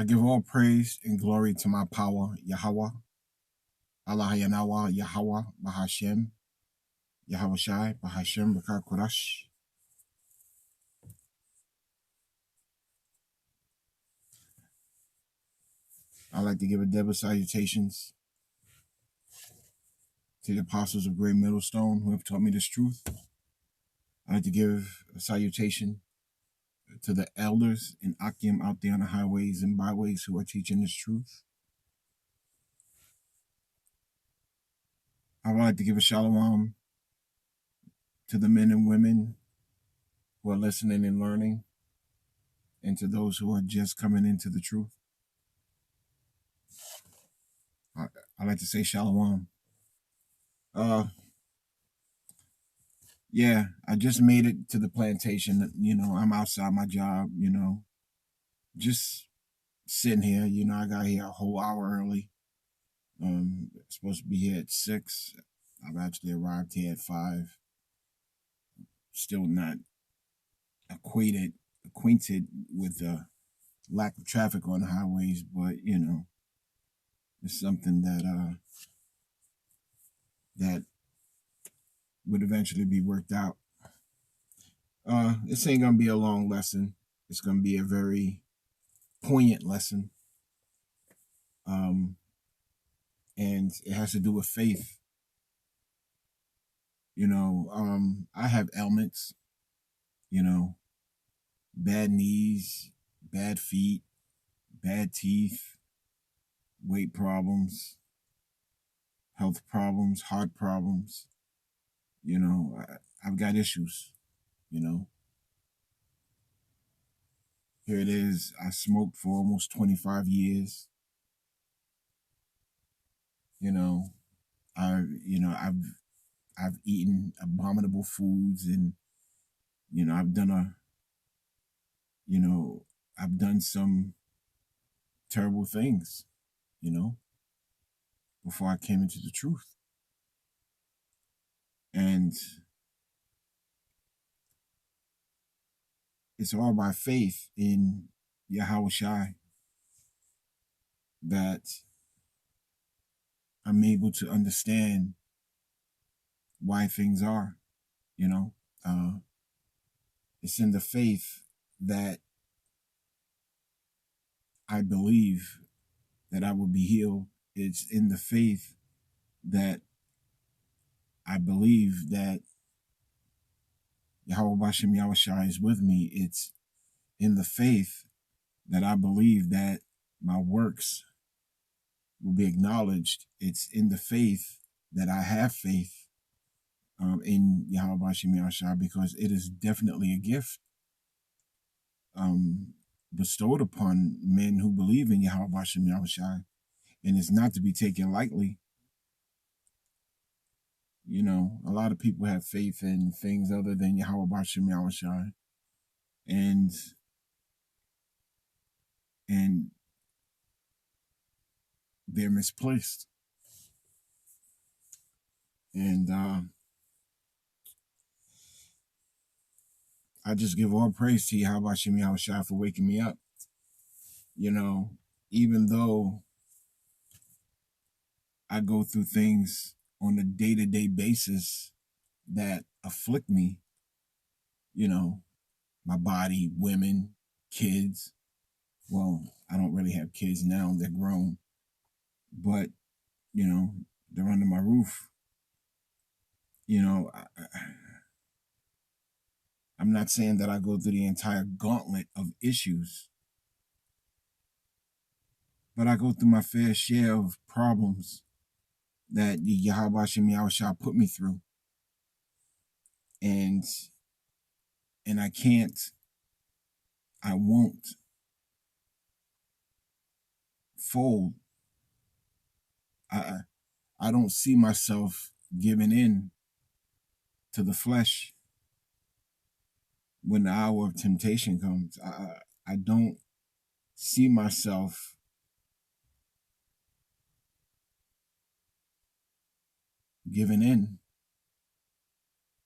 I give all praise and glory to my power, Yahweh, Allah Yanawa, Yahweh, Bahashem, Yahweh Shai, Bahashem, Bakar Kodash. I'd like to give a double salutations to the apostles of Great Middlestone who have taught me this truth. I'd like to give a salutation to the elders in Akim out there on the highways and byways who are teaching this truth. I would like to give a shalom to the men and women who are listening and learning, and to those who are just coming into the truth. I like to say shalom. Yeah, I just made it to the plantation. I'm outside my job, just sitting here. I got here a whole hour early. Supposed to be here at 6. I've actually arrived here at 5. Still not acquainted with the lack of traffic on the highways, but it's something that would eventually be worked out. This ain't gonna be a long lesson. It's gonna be a very poignant lesson. And it has to do with faith. I have ailments, bad knees, bad feet, bad teeth, weight problems, health problems, heart problems. I've got issues, Here it is. I smoked for almost 25 years. I've eaten abominable foods, and I've done some terrible things, before I came into the truth. And it's all by faith in Yahweh Shai that I'm able to understand why things are, It's in the faith that I believe that I will be healed. It's in the faith that I believe that Yahweh Bashem Yahweh Shai is with me. It's in the faith that I believe that my works will be acknowledged. It's in the faith that I have faith in Yahweh Bashem Yahweh Shai, because it is definitely a gift bestowed upon men who believe in Yahweh Bashem Yahweh Shai, and it's not to be taken lightly. A lot of people have faith in things other than Yahweh Bashem Yahweh Shai, and they're misplaced. And I just give all praise to Yahweh Bashem Yahweh Shai for waking me up. Even though I go through things on a day-to-day basis that afflict me, my body, women, kids. Well, I don't really have kids now, they're grown. But, they're under my roof. I'm not saying that I go through the entire gauntlet of issues, but I go through my fair share of problems that Yahweh Hashem Yahweh Shah put me through. And I won't fold. I don't see myself giving in to the flesh when the hour of temptation comes. I don't see myself giving in,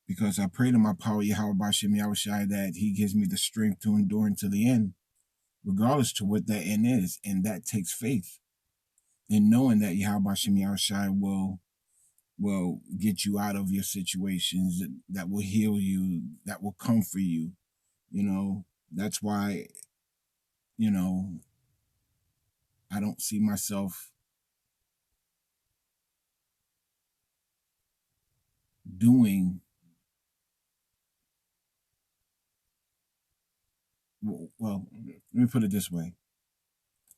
because I pray to my power Yahweh Bashem Yahweh Shai that he gives me the strength to endure until the end. regardless to what that end is. And that takes faith in knowing that Yahweh Shem Yahushai will get you out of your situations, that will heal you, that will comfort you. You know, that's why, you know, I don't see myself doing, well, let me put it this way.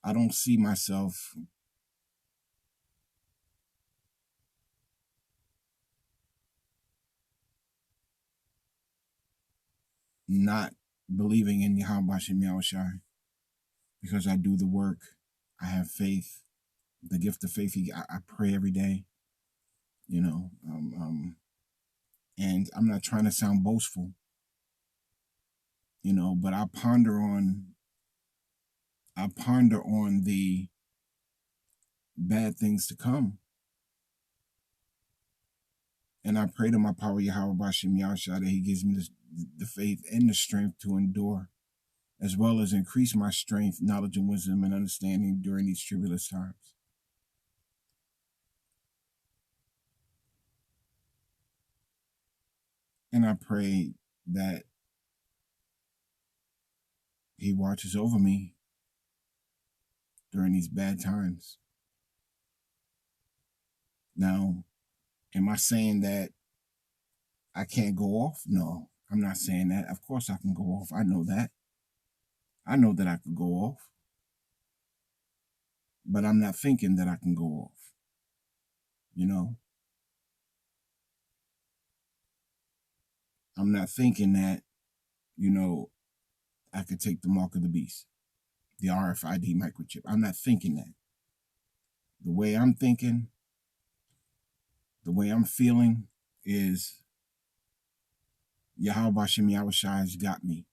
I don't see myself not believing in Yahweh Shem Yahushai, because I do the work. I have faith, the gift of faith. I pray every day, you know, and I'm not trying to sound boastful, you know, but I ponder on the bad things to come. And I pray to my power Yahweh Bashem Yahshua that he gives me the faith and the strength to endure, as well as increase my strength, knowledge, and wisdom and understanding during these tribulous times. And I pray that he watches over me during these bad times. Now, am I saying that I can't go off? No, I'm not saying that. Of course I can go off. I know that. I know that I could go off. But I'm not thinking that I can go off. You know? I'm not thinking that, you know, I could take the mark of the beast, the RFID microchip. I'm not thinking that. The way I'm thinking, the way I'm feeling is Yahweh Bashem Yahushai has got me.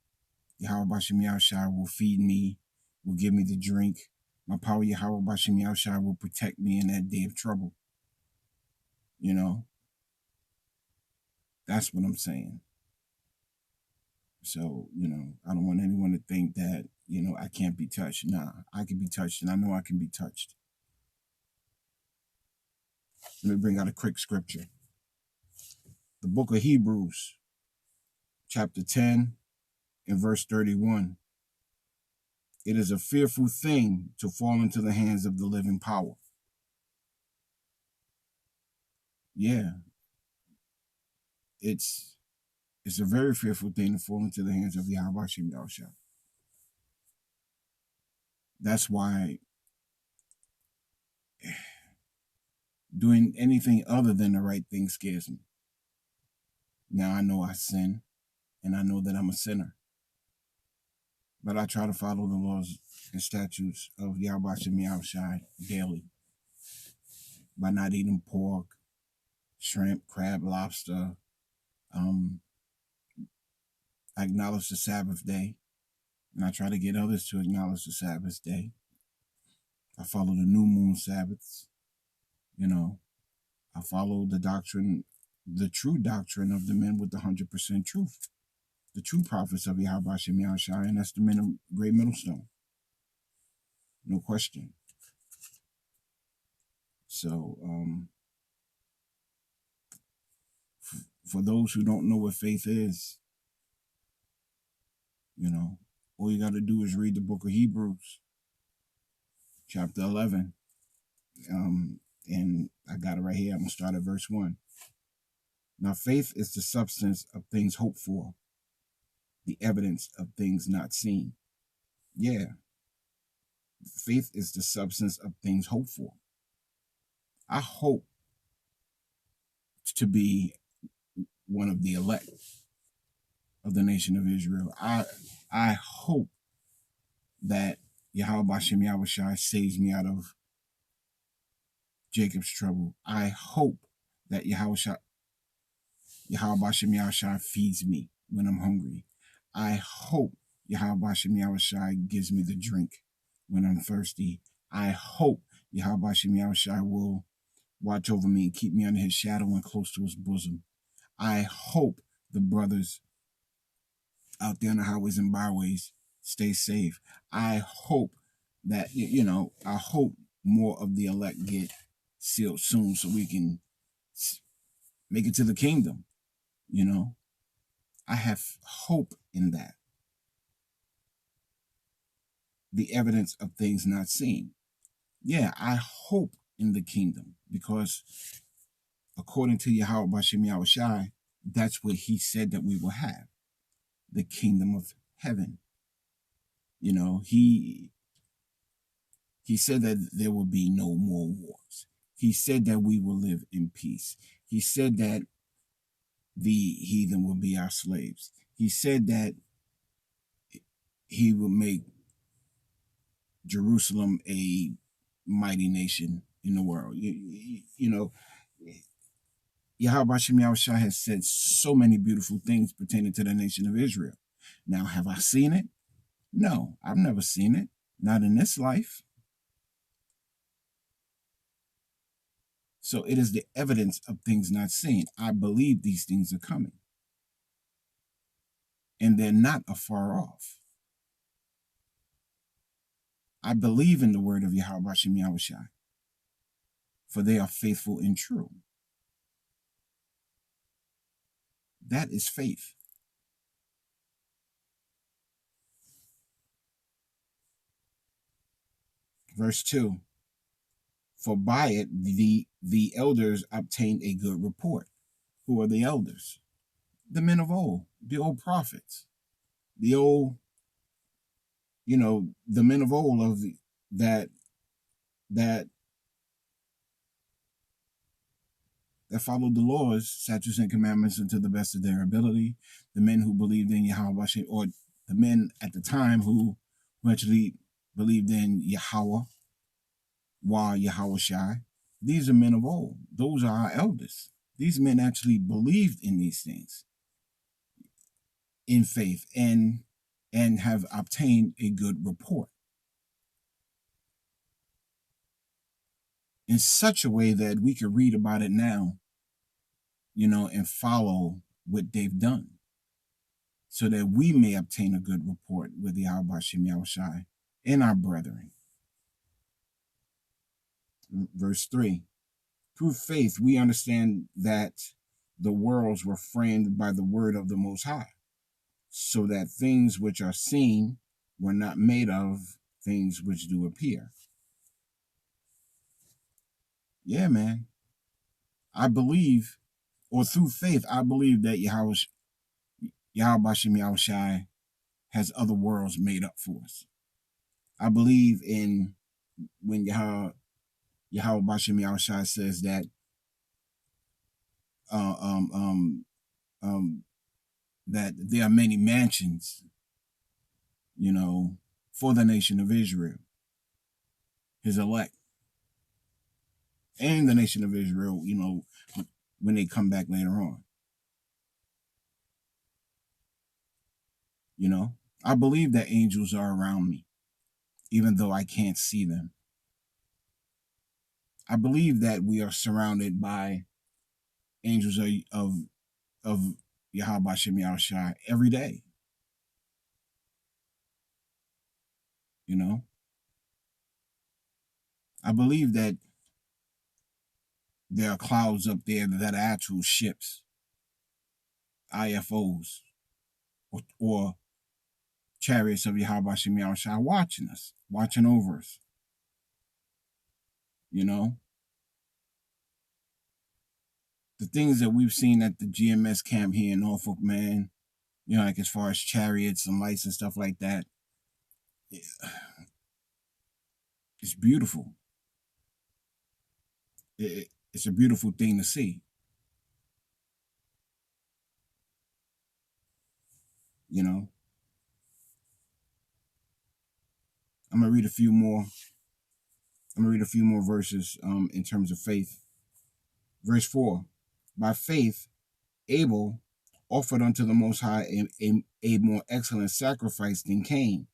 Yahweh Bashem Yahushai will feed me, will give me the drink. My power Yahweh Bashem Yahushai will protect me in that day of trouble. You know? That's what I'm saying. So, you know, I don't want anyone to think that, you know, I can't be touched. Nah, I can be touched, and I know I can be touched. Let me bring out a quick scripture. The book of Hebrews, chapter 10 and verse 31. It is a fearful thing to fall into the hands of the living power. Yeah. It's a very fearful thing to fall into the hands of Yahweh Shem Yahushua. That's why doing anything other than the right thing scares me. Now I know I sin, and I know that I'm a sinner. But I try to follow the laws and statutes of Yahweh Shem Yahushua daily by not eating pork, shrimp, crab, lobster. I acknowledge the Sabbath day, and I try to get others to acknowledge the Sabbath day. I follow the new moon Sabbaths. You know, I follow the doctrine, the true doctrine of the men with the 100% truth, the true prophets of Yahweh Shem Yahushua, and that's the men of Great Millstone. No question. So, for those who don't know what faith is, you know, all you got to do is read the book of Hebrews, chapter 11. And I got it right here. I'm going to start at verse 1. Now, faith is the substance of things hoped for, the evidence of things not seen. Yeah. Faith is the substance of things hoped for. I hope to be one of the elect of the nation of Israel. I hope that Yahweh Shem Yahushai saves me out of Jacob's trouble. I hope that Yahweh Shem Yahushai feeds me when I'm hungry. I hope Yahweh Shem Yahushai gives me the drink when I'm thirsty. I hope Yahweh Shem Yahushai will watch over me and keep me under his shadow and close to his bosom. I hope the brothers out there on the highways and byways stay safe. I hope that, I hope more of the elect get sealed soon so we can make it to the kingdom. I have hope in that. The evidence of things not seen. Yeah, I hope in the kingdom because according to Yahweh Bashem Yahushai, that's what he said that we will have. The kingdom of heaven. He said that there will be no more wars. He said that we will live in peace. He said that the heathen will be our slaves. He said that he will make Jerusalem a mighty nation in the world. Yahweh Hashem Yahushua has said so many beautiful things pertaining to the nation of Israel. Now, have I seen it? No, I've never seen it. Not in this life. So it is the evidence of things not seen. I believe these things are coming. And they're not afar off. I believe in the word of Yahweh Hashem Yahushua, for they are faithful and true. That is faith. Verse 2. For by it the elders obtained a good report. Who are the elders? The men of old, the old prophets, the old, the men of old of that followed the laws, statutes, and commandments to the best of their ability. The men who believed in Yahweh, or the men at the time who actually believed in Yahweh, Yahweh Shai. These are men of old. Those are our elders. These men actually believed in these things in faith and have obtained a good report in such a way that we can read about it now, and follow what they've done so that we may obtain a good report with the Yahweh Shem Yahushai and our brethren. Verse 3. Through faith, we understand that the worlds were framed by the word of the Most High, so that things which are seen were not made of things which do appear. Yeah, man. I believe, or through faith, I believe that Yahweh Shem Yahushai has other worlds made up for us. I believe in when Yahweh Shem Yahushai says that that there are many mansions, for the nation of Israel, his elect, and the nation of Israel, when they come back later on. I believe that angels are around me, even though I can't see them. I believe that we are surrounded by angels of Yahweh Shem Yahushai every day. I believe that there are clouds up there that are actual ships, IFOs, or chariots of Yahweh Shem Yahushai watching us, watching over us. The things that we've seen at the GMS camp here in Norfolk, man, like as far as chariots and lights and stuff like that, it's beautiful. It's a beautiful thing to see. I'm gonna read a few more verses in terms of faith. Verse 4. By faith, Abel offered unto the Most High a more excellent sacrifice than Cain,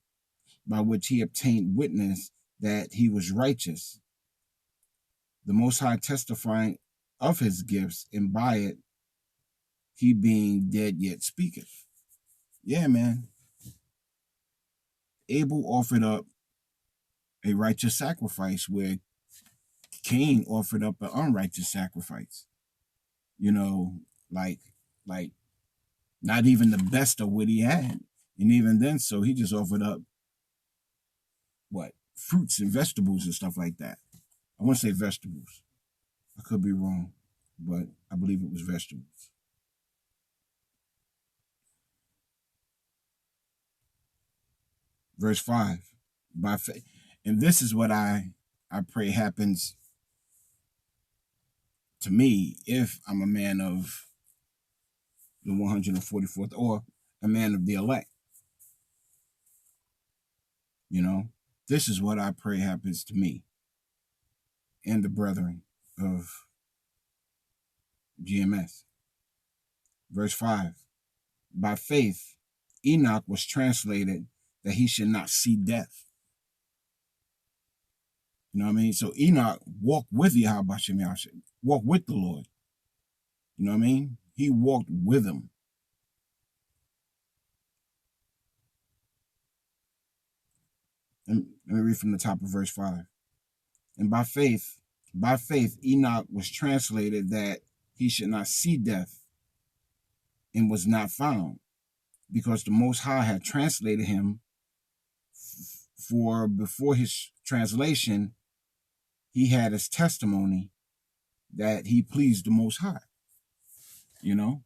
by which he obtained witness that he was righteous, the Most High testifying of his gifts, and by it he being dead yet speaketh. Yeah, man. Abel offered up a righteous sacrifice where Cain offered up an unrighteous sacrifice. You know, like like not even the best of what he had. And even then, so he just offered up what? Fruits and vegetables and stuff like that. I want to say vegetables. I could be wrong, but I believe it was vegetables. Verse 5. By faith. And this is what I pray happens to me if I'm a man of the 144th or a man of the elect. You know, this is what I pray happens to me and the brethren of GMS. Verse 5. By faith, Enoch was translated that he should not see death. You know what I mean? So Enoch walked with Yahweh Shem Yahshua, walked with the Lord. You know what I mean? He walked with him. And let me read from the top of verse 5. And by faith, Enoch was translated that he should not see death and was not found, because the Most High had translated him. For before his translation, he had his testimony that he pleased the Most High. You know?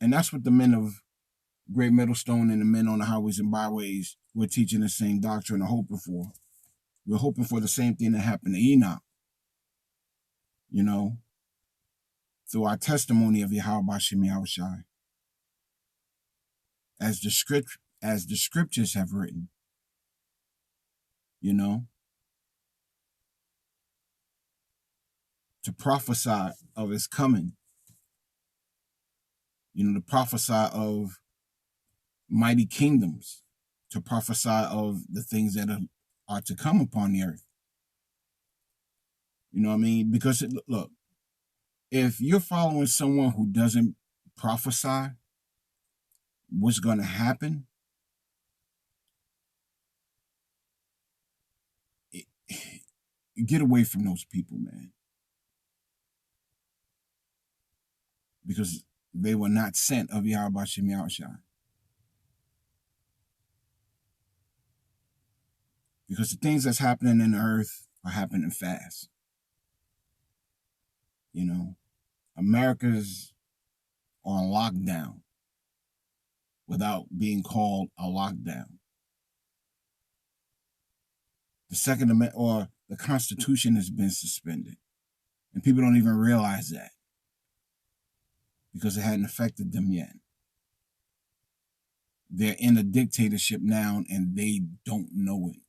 And that's what the men of Great Middlestone and the men on the highways and byways were teaching the same doctrine and hoping for. We're hoping for the same thing that happened to Enoch. You know? Through our testimony of Yahweh Shem Yahushai. As the scriptures have written. You know? To prophesy of his coming. You know, to prophesy of mighty kingdoms, to prophesy of the things that are to come upon the earth. You know what I mean? Because, look, if you're following someone who doesn't prophesy what's going to happen, get away from those people, man. Because they were not sent of Yahweh Shem Yahushai. Because the things that's happening in the earth are happening fast. You know, America's on lockdown without being called a lockdown. The Second Amendment or the Constitution has been suspended. And people don't even realize that because it hadn't affected them yet. They're in a dictatorship now and they don't know it.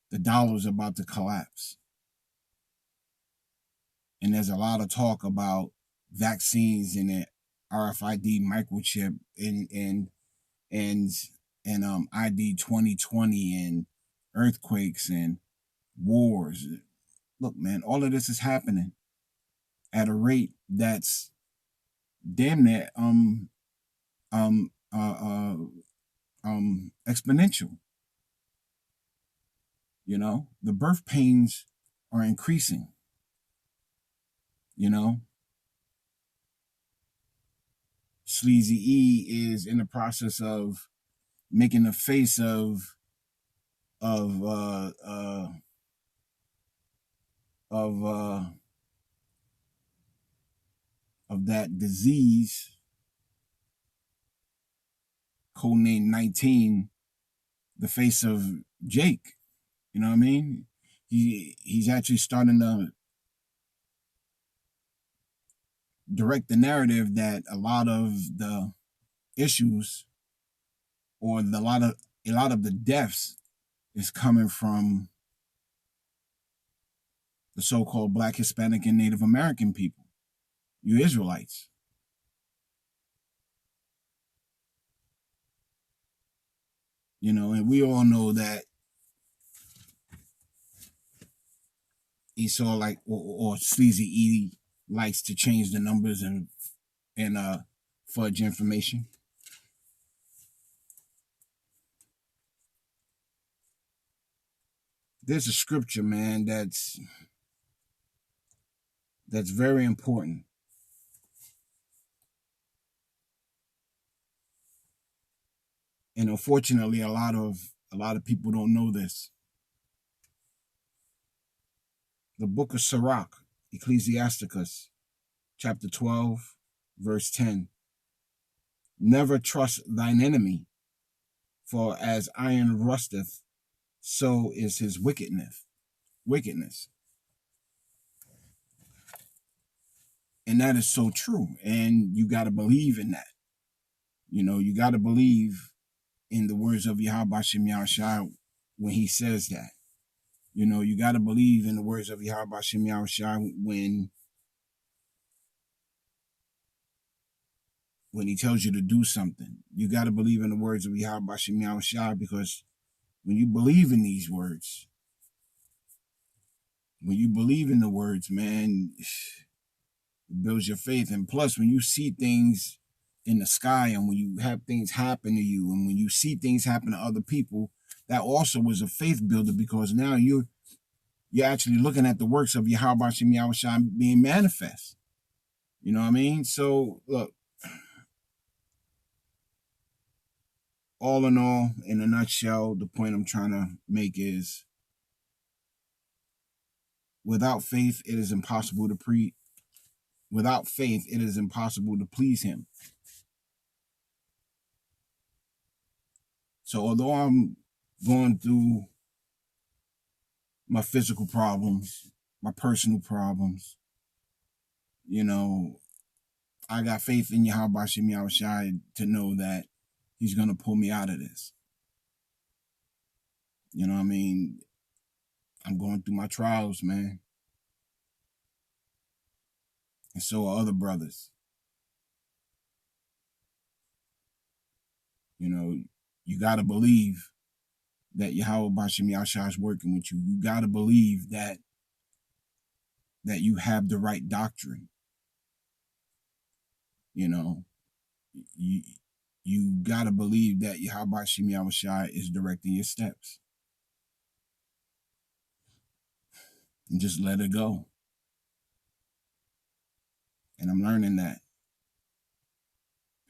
The dollar's about to collapse. And there's a lot of talk about vaccines and the RFID microchip and ID 2020 and earthquakes and wars. Look, man, all of this is happening at a rate that's damn near exponential. You know, the birth pains are increasing. You know, Sleazy E is in the process of making a face of that disease, codename 19, the face of Jake. You know what I mean? He's actually starting to direct the narrative that a lot of the issues or a lot of the deaths is coming from the so-called Black, Hispanic, and Native American people, you Israelites. You know, and we all know that Esau or Sleazy E likes to change the numbers and fudge information. there's a scripture, man, that's very important. And unfortunately, a lot of people don't know this. The book of Sirach, Ecclesiasticus, chapter 12, verse 10. Never trust thine enemy, for as iron rusteth, so is his wickedness. Wickedness. And that is so true. And you got to believe in that. You got to believe in the words of Yahweh Shem Yahushua when he says that. You got to believe in the words of Yahweh Shem Yahushua when he tells you to do something. You got to believe in the words of Yahweh Shem Yahushua, because when you believe in these words, when you believe in the words, man, it builds your faith. And plus, when you see things in the sky, and when you have things happen to you, and when you see things happen to other people, that also was a faith builder, because now you're actually looking at the works of Yahweh Shem Yahushua being manifest. You know what I mean? So look, all in all, in a nutshell, the point I'm trying to make is, without faith, it is impossible to please him. So although I'm going through my physical problems, my personal problems, I got faith in Yahweh Shem Yahushua to know that he's going to pull me out of this. You know what I mean? I'm going through my trials, man. And so are other brothers. You got to believe that Yahweh Shem Yahushua is working with you. You got to believe that you have the right doctrine. You got to believe that Yahweh Shem Yahushua is directing your steps. And just let it go. And I'm learning that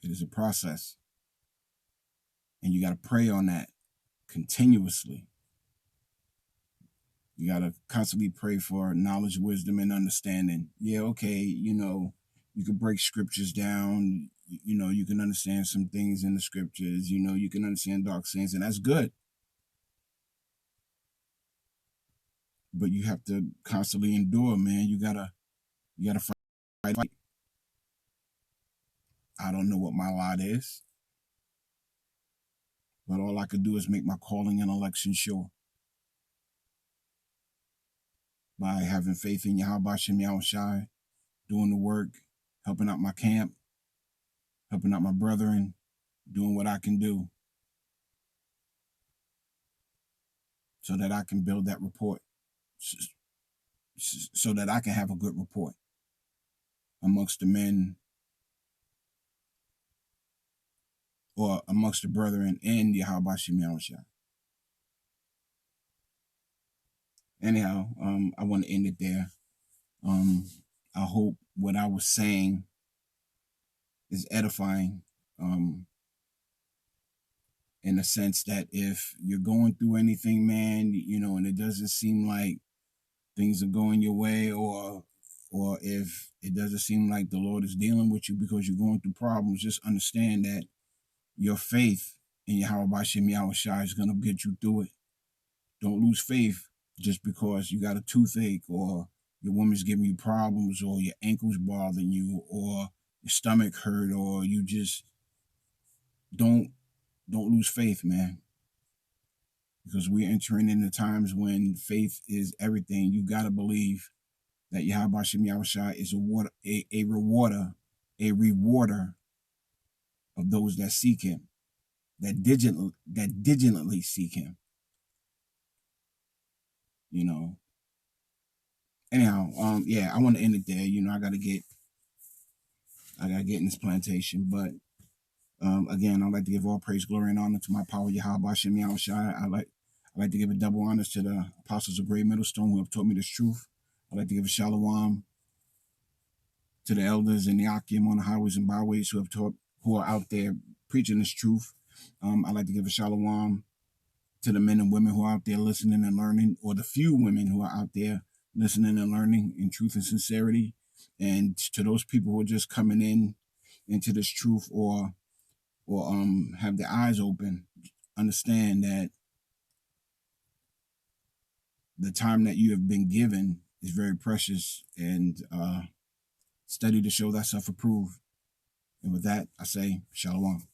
it is a process. And you got to pray on that continuously. You got to constantly pray for knowledge, wisdom, and understanding. Yeah, okay, you can break scriptures down. You can understand some things in the scriptures. You can understand dark sayings, and that's good. But you have to constantly endure, man. You gotta fight. I don't know what my lot is, but all I could do is make my calling and election sure by having faith in Yahweh Shem Yahushua, doing the work, helping out my camp, helping out my brethren, doing what I can do so that I can build that report, so that I can have a good report amongst the men, or amongst the brethren in Yahweh Shem Yahushua. Anyhow, I want to end it there. I hope what I was saying is edifying, in the sense that if you're going through anything, man, and it doesn't seem like things are going your way, or if it doesn't seem like the Lord is dealing with you because you're going through problems, just understand that your faith in Yahweh Shem Yahushua is going to get you through it. Don't lose faith just because you got a toothache, or your woman's giving you problems, or your ankle's bothering you, or your stomach hurt, or you just don't lose faith, man. Because we're entering into times when faith is everything. You got to believe that Yahweh Shem Yahushua is a rewarder of those that seek him, that diligently seek him. Anyhow, I want to end it there. I gotta get in this plantation. But again, I'd like to give all praise, glory, and honor to my power, Yahweh Shem Yahushua. I'd like to give a double honors to the apostles of Great Middlestone who have taught me this truth. I'd like to give a shalom to the elders in the Akim on the highways and byways who are out there preaching this truth. I'd like to give a shalom to the men and women who are out there listening and learning, or the few women who are out there listening and learning in truth and sincerity. And to those people who are just coming into this truth or have their eyes open, understand that the time that you have been given is very precious, and study to show thyself approved. And with that, I say, shalom.